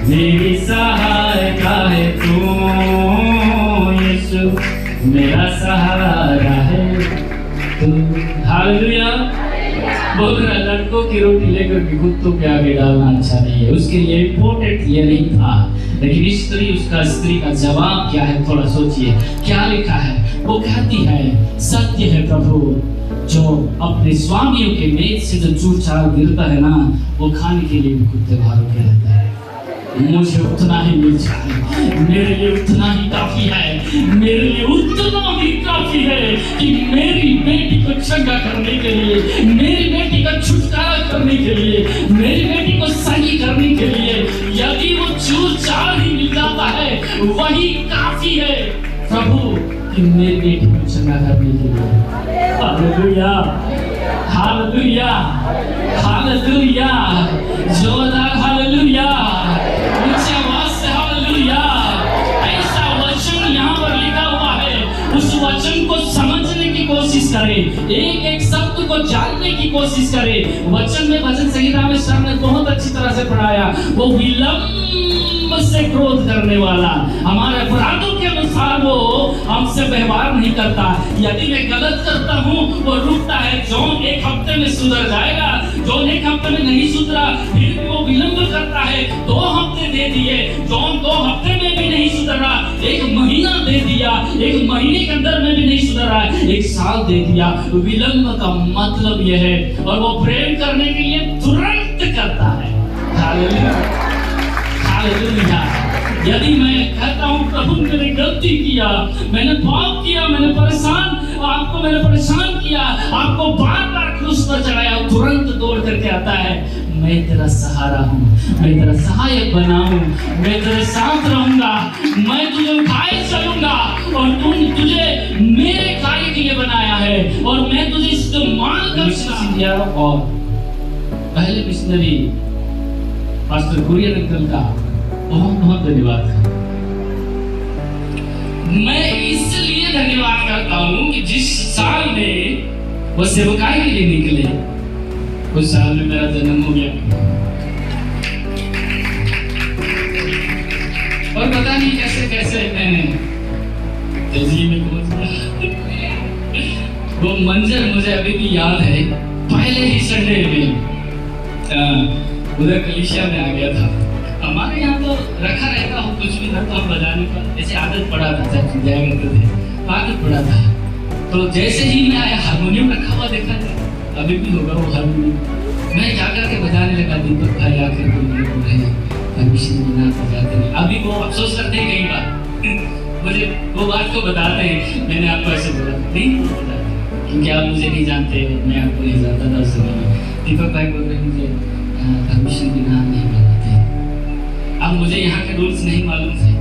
मेरी सहायता है तू, यीशु मेरा सहारा है तू। हालेलुया। बोल रहा लड़कों की रोटी लेकर के कुत्तों के आगे डालना अच्छा नहीं है। उसके लिए इम्पोर्टेंट ये नहीं था, लेकिन स्त्री का जवाब क्या है थोड़ा सोचिए। क्या लिखा है? वो कहती है सत्य है प्रभु, जो अपने स्वामियों के मेज से जो चूर चार गिरता है ना, वो खाने के लिए भी कुत्ते भालू के रहता है। मुझे उतना ही मिल जाए, मेरे लिए उतना ही काफी है, मेरे लिए उतना ही काफी है कि मेरी बेटी को चंगा करने के लिए, मेरी बेटी का छुटकारा करने के लिए, मेरी बेटी को सही करने के लिए यदि वो चूर चार ही मिल जाता है वही काफी है प्रभु कि मेरी बेटी को चंगा करने के लिए। हालेलुया। हालेलुया। हालेलुया। जोरदार हालेलुया। ऊंची आवाज से हालेलुया। ऐसा वचन यहाँ पर लिखा हुआ है, उस वचन को समझने की कोशिश करें, एक एक शब्द को जानने की कोशिश करें। वचन में भजन संहिता में सर ने बहुत अच्छी तरह से पढ़ाया, वो विलंब से क्रोध करने वाला, हमारे अपराधों के अनुसार वो हमसे व्यवहार नहीं करता। यदि मैं गलत करता हूँ वो रुकता है, जॉन एक हफ्ते में सुधर जाएगा, जॉन एक हफ्ते में नहीं सुधरा फिर भी वो विलंब करता है। 2 हफ्ते दे दिए, जॉन 2 हफ्ते में भी नहीं सुधरा, 1 महीना दे दिया, 1 महीने के अंदर में भी नहीं सुधरा, 1 साल दे दिया। विलंब का मतलब यह है, और वो प्रेम करने के लिए तुरंत करता है। हालेलुया। हालेलुया। यदि मैं कहता हूँ प्रभु मैंने गलती किया, मैंने पाप किया, मैंने परेशान किया, आपको बार-बार क्रूस पर चढ़ाया, तुरंत दौड़ करके आता है, मैं तेरा सहारा हूँ, मैं तेरा सहायक बना हूँ, मैं तेरे साथ रहूंगा, मैं तुझे उठाए चलूंगा, और तुझे मेरे कार्य के लिए बनाया है, और मैं तुझे इस्तेमाल कर दिया। और पहले मिशनरी पास्टर कुरियन अंकल का बहुत धन्यवाद। मैं इसलिए धन्यवाद करता हूँ कि जिस साल में वो सेवकाई के लिए निकले, उस साल में मेरा जन्म हो गया, और पता नहीं कैसे मैंने तेजी में पहुंच गया। वो मंजर मुझे अभी भी याद है। पहले ही संडे में उधर कलीसिया में आ गया था। हमारे यहाँ तो रखा रहता हो कुछ भी करता हो बजाने का, जैसे आदत पड़ा था, जब जाया करते थे आदत पड़ा था। तो जैसे ही मैं आया हारमोनियम रखा हुआ देखा था, अभी भी होगा वो हारमोनियम, मैं जाकर के बजाने लगा। दीपक भाई आकर के मेरे को रहे, परमिशन बिना तो जाते नहीं। अभी वो अफसोस करते हैं कई बार मुझे वो बात को बताते हैं, मैंने आपको ऐसे बोला नहीं बताते क्योंकि आप मुझे नहीं जानते, मैं आपको नहीं जानता था उस समय में। दीपक भाई बोल रहे मुझे परमिशन बिना नहीं बुलाते। अब मुझे यहाँ के रूल्स नहीं मालूम थे।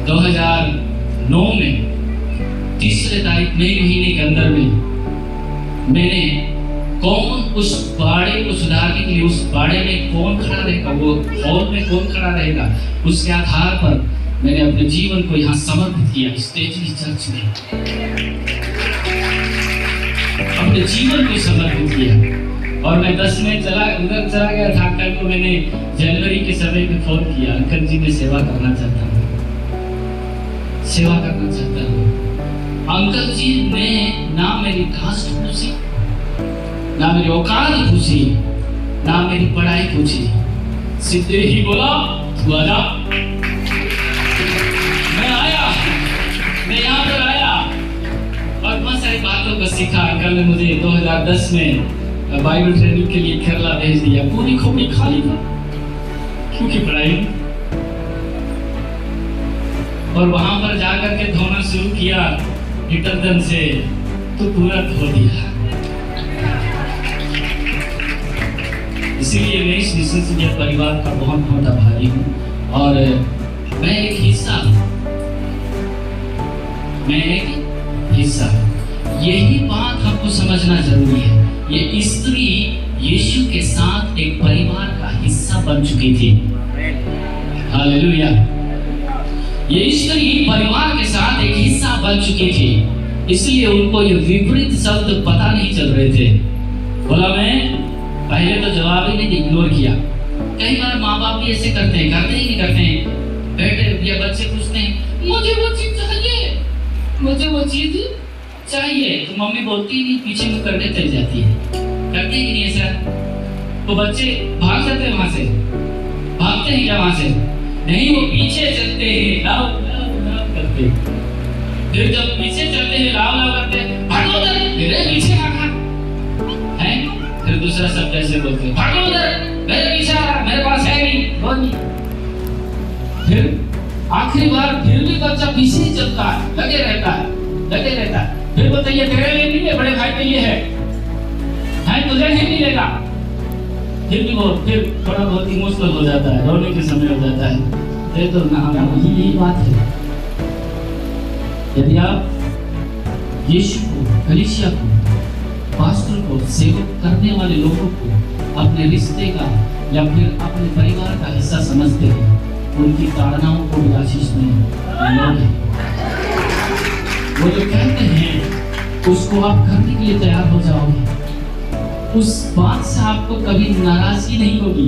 2009 में 3 तारीख मई महीने के अंदर में मैंने कौन उस बाड़े को सुधारने के लिए, उस बाड़े में कौन खड़ा रहेगा, वो हॉल में कौन खड़ा रहेगा, उसके आधार पर मैंने अपने जीवन को यहाँ समर्पित किया। स्टेजली चर्च में अपने जीवन को समर्पित किया। और मैं 10 में उधर चला गया था। अंकल को मैंने जनवरी के समय में फोन किया, अंकल जी मैं सेवा करना चाहता हूँ, सेवा करना चाहता हूँ। अंकल जी ने ना मेरी कास्ट पूछी, ना मेरी औकात पूछी, ना मेरी पढ़ाई पूछी, सीधे ही बोला तू आजा। मैं आया, मैं यहाँ पर आया और बहुत सारी बातों को सीखा। अंकल ने मुझे 2010 में बाइबल ट्रेनिंग के लिए केरला भेज दिया। पूरी खोपड़ी खाली था क्योंकि पढ़ाई, और वहां पर जाकर के धोना शुरू किया डिटर्जेंट से, तो पूरा धो दिया। इसीलिए मैं इस विश्वसनीय परिवार का बहुत बहुत आभारी हूँ और मैं एक हिस्सा हूँ, मैं एक हिस्सा हूँ। यही बात हमको समझना जरूरी है। ये स्त्री यीशु के साथ एक परिवार का हिस्सा बन चुकी थी। हालेलुया। ये स्त्री परिवार के साथ एक हिस्सा बन चुकी थी, इसलिए उनको ये विपरीत शब्द पता नहीं चल रहे थे। बोला मैं पहले तो जवाब ही नहीं, इग्नोर किया। कई बार माँ बाप भी ऐसे करते हैं, करते ही नहीं करते हैं। बेटे या बच्चे पूछते हैं मुझे वो चीज चाहिए, मुझे वो चीज चाहिए, तो मम्मी बोलती ही नहीं, पीछे मुँह करके चली जाती है। करते ही नहीं ऐसा, तो बच्चे भाग जाते हैं वहां से, भागते हैं क्या वहां से? नहीं, वो पीछे चलते हैं, लाव लाव लाव करते। फिर जब पीछे चलते हैं, लाव लाव करते, भागो उधर, मेरे पीछे भागा है। फिर दूसरा शब्द ऐसे बोलते हैं, भागो उधर, मेरे पीछे आ रहा, मेरे पास है नहीं, वो नहीं। फिर आखिरी बार फिर भी बच्चा पीछे ही चलता है, लगे रहता है, लगे रहता है। फिर बताइए तेरे लिए नहीं है, बड़े भाई के लिए है तुझे नहीं मिलेगा। फिर भी वो फिर थोड़ा बहुत इमोशनल हो जाता है, रोने के समय हो जाता है। तो ना यही बात है। यदि आप यीशु को, कलीसिया को, पास्टर को, सेवक करने वाले लोगों को अपने रिश्ते का या फिर अपने परिवार का हिस्सा समझते हैं, उनकी ताड़नाओं को भी आशीष में लोगे। वो जो कहते हैं उसको आप करने के लिए तैयार हो जाओगे। उस बात से आपको कभी नाराजगी नहीं होगी,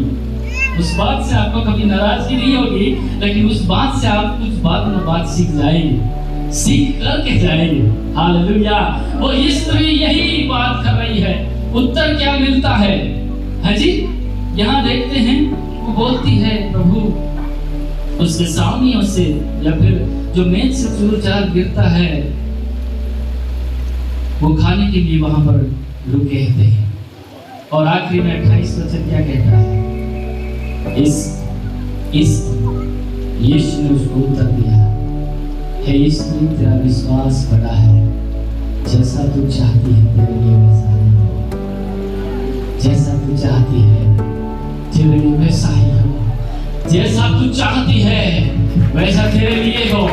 उस बात से आपको कभी नाराजगी नहीं होगी, लेकिन उस बात से आप कुछ बाद में बात सीख जाएंगे, सीख करके जाएंगे। हालेलुया। वो स्त्री यही बात कर रही है। उत्तर क्या मिलता है? हाँ जी, यहाँ देखते हैं वो बोलती है प्रभु उसके सामने से, या फिर जो मेज से चूर-चार गिरता है वो खाने के लिए वहां पर रुके रहते हैं। और आखिरी में 28 वचन क्या कहता है? इस यीशु ने उसको उत्तर दिया, हे स्त्री तेरा विश्वास बड़ा है, जैसा तू चाहती है तेरे लिए वैसा ही हो, जैसा तू चाहती है तेरे लिए वैसा ही हो, जैसा तू चाहती है वैसा तेरे लिए हो।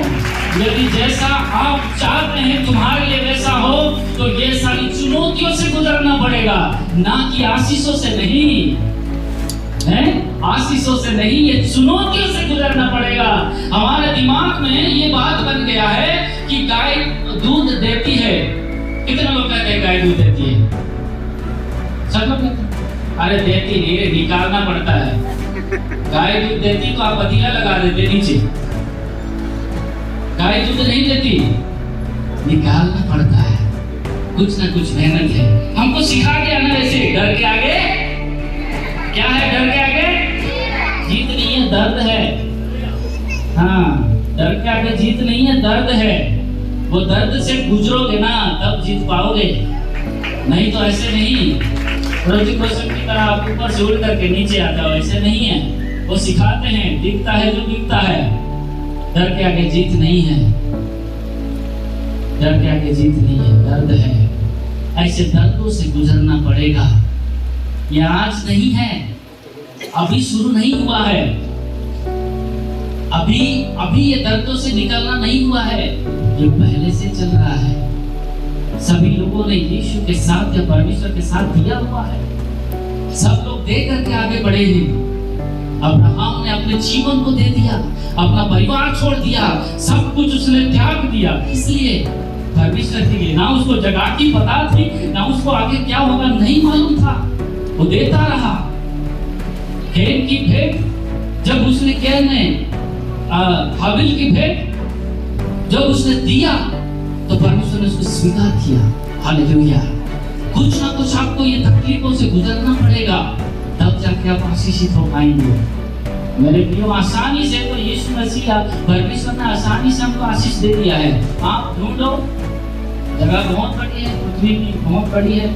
यदि जैसा आप चाहते हैं तुम्हारे लिए वैसा हो, तो ये सारी चुनौतियों से गुजरना पड़ेगा, ना कि आशीषों से नहीं है, आशीषों से नहीं, ये चुनौतियों से गुजरना पड़ेगा। हमारे दिमाग में ये बात बन गया है कि गाय दूध देती है। कितने लोग कहते हैं गाय दूध देती है? सब लोग कहते हैं अरे देती नहीं है, निकालना पड़ता है। गाय दूध देती तो आप पतीला लगा देते नीचे। गाय दूध नहीं देती, निकालना पड़ता है, कुछ ना कुछ मेहनत है। हमको सिखा दिया ना वैसे, डर के आगे क्या है? डर के आगे जीत नहीं है, दर्द है। हाँ, डर के आगे जीत नहीं है, दर्द है। वो दर्द से गुजरोगे ना तब जीत पाओगे, नहीं तो ऐसे नहीं। ऋतिक रोशन की तरह आप ऊपर से उड़ करके नीचे आता हो, ऐसे नहीं है। वो सिखाते हैं, दिखता है जो दिखता है, डर के आगे जीत नहीं है, डर के आगे जीत नहीं है, दर्द है। ऐसे दर्दों से गुजरना पड़ेगा। ये आज नहीं है, अभी शुरू नहीं हुआ है, अभी ये दर्दों से निकलना नहीं हुआ है, ये पहले से चल रहा है। सभी लोगों ने यीशु के साथ या परमेश्वर के साथ दिया हुआ है, सब लोग दे करके आगे बढ़े हैं। अब्राहम ने अपने जीवन को दे दिया, अपना परिवार छोड़ दिया, सब कुछ उसने त्याग दिया, इसलिए परमेश्वर के लिए। ना उसको जगह की पता थी, ना उसको आगे क्या होगा नहीं मालूम था, वो देता रहा। कैन की भेंट जब उसने कैन ने हाबिल की भेंट जब उसने दिया तो परमेश्वर ने उसको स्वीकार किया। हालेलुया। कुछ ना कुछ आपको ये तकलीफों से गुजरना पड़ेगा, तब जाके आप आशीषित हो पाएंगे। मेरे प्रियो, आसानी से तो यीशु मसीह परमेश्वर ने आसानी से हमको आशीष दे दिया है। आप ढूंढो, जगह बहुत बड़ी है, पृथ्वी की बहुत बड़ी है,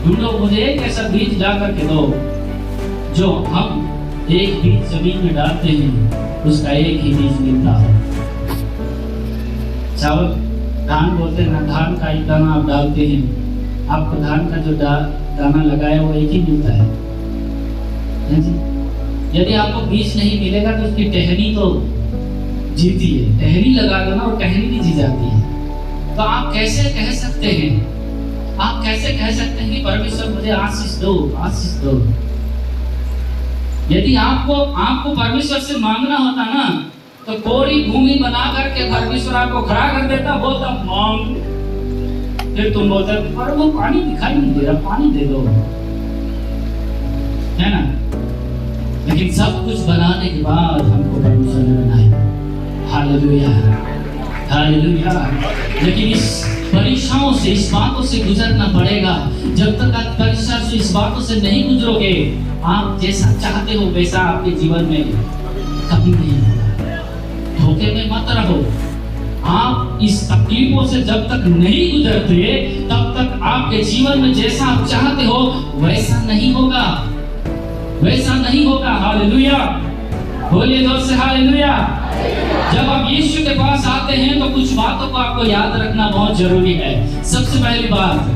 ढूंढो, मुझे एक ऐसा बीज ला करके दो जो हम एक बीज जमीन में डालते हैं उसका एक ही बीज मिलता है। चावल धान बोलते हैं ना, धान का एक दाना आप डालते हैं, आपको धान का जो दाना लगाया वो एक ही मिलता है जी। यदि आपको बीज नहीं मिलेगा तो उसकी टहनी तो जीती है, टहनी लगा दो ना, और टहनी भी जी जाती है। तो आप कैसे कह सकते हैं, आप कैसे कह सकते हैं कि परमेश्वर मुझे आशीष दो, आशीष दो। यदि आपको परमेश्वर से मांगना होता ना तो कोरी भूमि बना करके परमेश्वर आपको खड़ा कर देता, बोलता मांग, फिर तुम बोलते पर वो पानी दिखाई नहीं दे रहा, पानी दे दो, है ना। लेकिन सब कुछ बनाने के बाद हमको परमेश्वर ने बनाया। Hallelujah, hallelujah. लेकिन इस परीक्षाओं से, इस बातों से गुजरना पड़ेगा। जब तक आप परीक्षा से, इस बातों से नहीं गुजरोगे, आप जैसा चाहते हो वैसा आपके जीवन में कभी नहीं होगा। धोखे में मत रहो। आप इस तकलीफों से जब तक नहीं गुजरते तब तक आपके जीवन में जैसा आप चाहते हो वैसा नहीं होगा, वैसा नहीं होगा। हालेलुया, बोलिए जोर से हालेलुया। जब आप यीशु के पास आते हैं तो कुछ बातों को आपको याद रखना बहुत जरूरी है। सबसे पहली बात,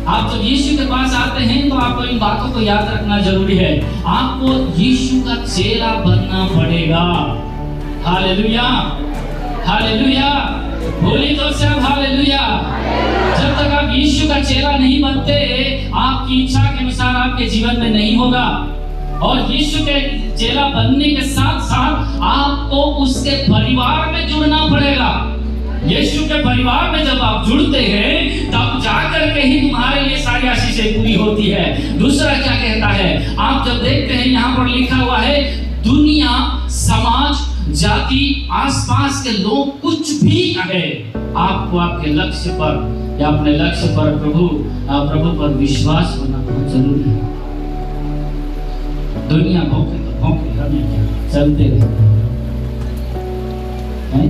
आप जब यीशु के पास आते हैं तो आपको इन बातों को याद रखना जरूरी है। आपको यीशु का चेला बनना पड़ेगा। हालेलुया, हालेलुया, बोलिए तो सब हालेलुया। जब तक आप यीशु का चेला नहीं बनते, आपकी इच्छा के अनुसार आपके जीवन में नहीं होगा। और यीशु के चेला बनने के साथ साथ आपको उसके परिवार में जुड़ना पड़ेगा। यीशु के परिवार में जब आप जुड़ते हैं तब जाकर के ही तुम्हारे लिए सारी आशीषें पूरी होती है। दूसरा क्या कहता है, आप जब देखते हैं यहाँ पर लिखा हुआ है, दुनिया, समाज, जाति, आसपास के लोग कुछ भी कहे, आपको आपके लक्ष्य पर या अपने लक्ष्य पर प्रभु पर विश्वास होना बहुत जरूरी है। दुनिया भौंके तो भौंके, हमें क्या, चलते रहते हैं।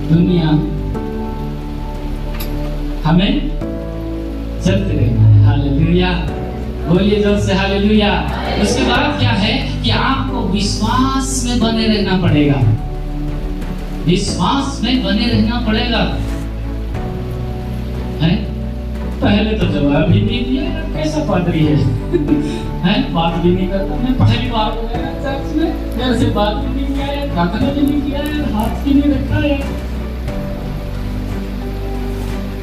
दुनिया हमें चलते रहना है। हालेलुया, बोलिए जोर से हालेलुया। उसके बाद क्या है कि आपको विश्वास में बने रहना पड़ेगा, विश्वास में बने रहना पड़ेगा। है पहले तो जवाब ही नहीं दिया, कैसा पादरी है हैं, बात भी नहीं करता। मैं पहली बार गया चर्च में, मेरे से बात भी नहीं किया है, प्रार्थना भी नहीं किया है, हाथ भी नहीं रखा है,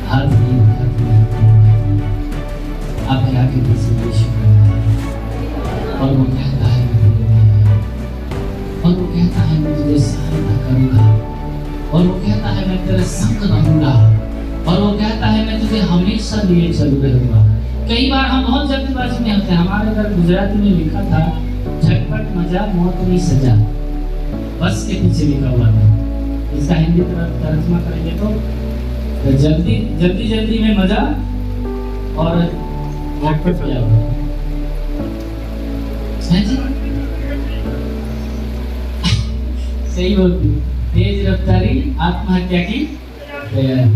हाथ नहीं आप आगे किसी यीशु और वो कहता है, और वो कहता है मैं तुझे सहायता करूंगा, और वो कहता है मैं तेरे संग रहूंगा, और वो कहता है मैं तुझे हमेशा लिए चलू रहूंगा। कई बार हम बहुत जल्दबाजी में होते हैं। हमारे घर गुजराती में लिखा था, झटपट मजा मौत में सजा, बस के पीछे लिखा हुआ था। इसका हिंदी तर्जुमा करेंगे तो जल्दी में मजा और झटपट क्या हुआ है जी। सही बोलती, तेज रफ्तारी आत्महत्या की तैयारी।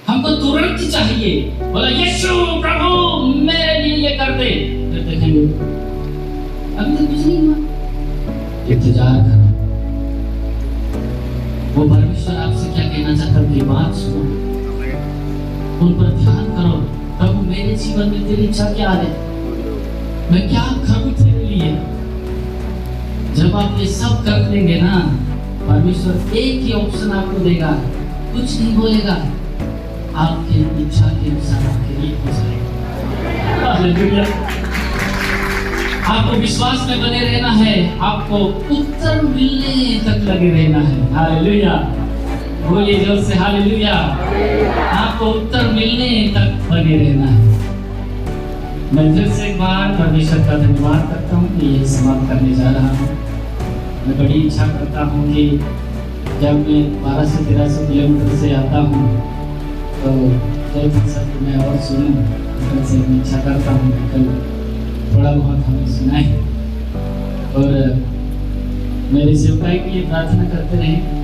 हमको तुरंत चाहिए, बोला यीशु प्रभु मेरे लिए ये कर दे, फिर देखेंगे अभी तक कुछ नहीं हुआ, इंतजार करो। वो परमेश्वर आपसे क्या कहना चाहता है, उनकी बात सुनो, उन पर ध्यान करो। प्रभु मेरे जीवन में तेरी इच्छा क्या है, मैं क्या करूं तेरे लिए। जब आप ये सब कर लेंगे ना, परमेश्वर एक ही ऑप्शन आपको देगा, कुछ नहीं बोलेगा, आपकी इच्छा के अनुसार आपके लिए हो जाएगा। हालेलुया। आपको विश्वास में बने रहना है, आपको उत्तर मिलने तक लगे रहना है। हालेलुया, बोलिए जोर से हालेलुया। आपको उत्तर मिलने तक बने रहना है। मैं फिर से एक बार परमेश्वर का धन्यवाद करता हूँ कि ये समाप्त करने जा रहा हूँ। मैं बड़ी इच्छा करता हूँ कि जब मैं 1200-1300 किलोमीटर से आता हूँ तो 2-3 शब्द मैं और सुनूँ। कल से मैं इच्छा करता हूँ कि कल थोड़ा बहुत हमें सुनाए और मेरे सेवकाई के लिए प्रार्थना करते रहें।